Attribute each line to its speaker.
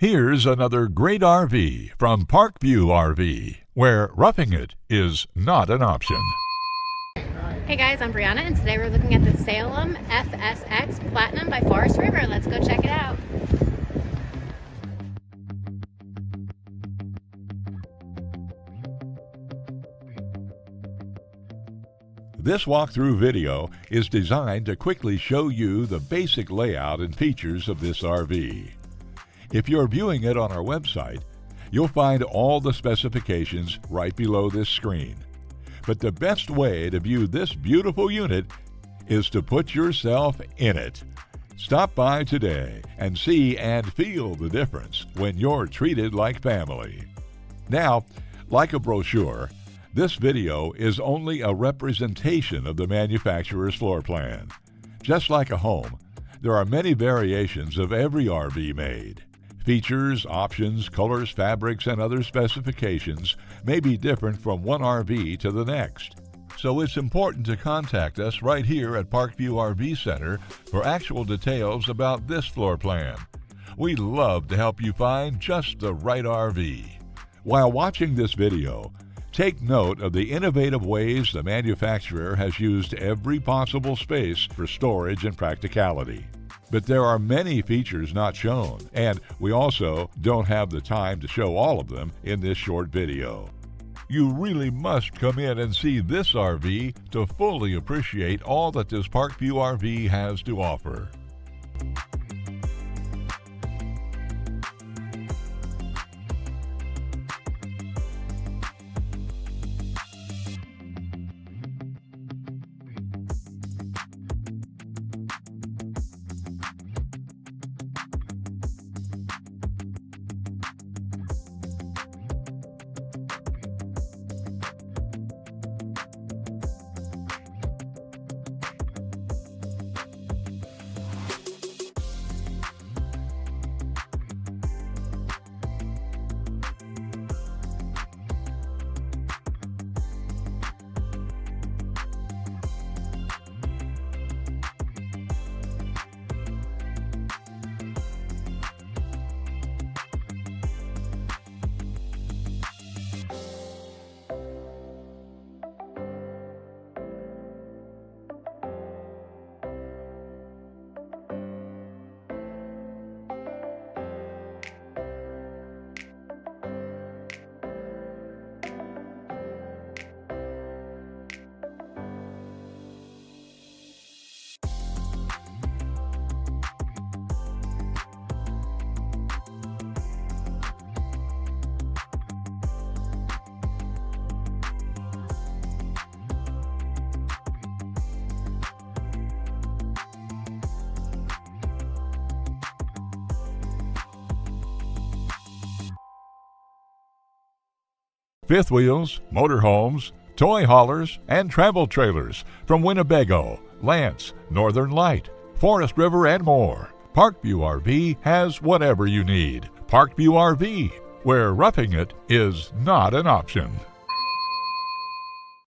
Speaker 1: Here's another great RV from Parkview RV, where roughing it is not an option.
Speaker 2: Hey guys, I'm Brianna, and today we're looking at the Salem FSX Platinum by Forest River. Let's go check it out.
Speaker 1: This walkthrough video is designed to quickly show you the basic layout and features of this RV. If you're viewing it on our website, you'll find all the specifications right below this screen. But the best way to view this beautiful unit is to put yourself in it. Stop by today and see and feel the difference when you're treated like family. Now, like a brochure, this video is only a representation of the manufacturer's floor plan. Just like a home, there are many variations of every RV made. Features, options, colors, fabrics, and other specifications may be different from one RV to the next. So it's important to contact us right here at Parkview RV Center for actual details about this floor plan. We'd love to help you find just the right RV. While watching this video, take note of the innovative ways the manufacturer has used every possible space for storage and practicality. But there are many features not shown, and we also don't have the time to show all of them in this short video. You really must come in and see this RV to fully appreciate all that this Parkview RV has to offer. Fifth wheels, motorhomes, toy haulers, and travel trailers from Winnebago, Lance, Northern Light, Forest River, and more. Parkview RV has whatever you need. Parkview RV, where roughing it is not an option.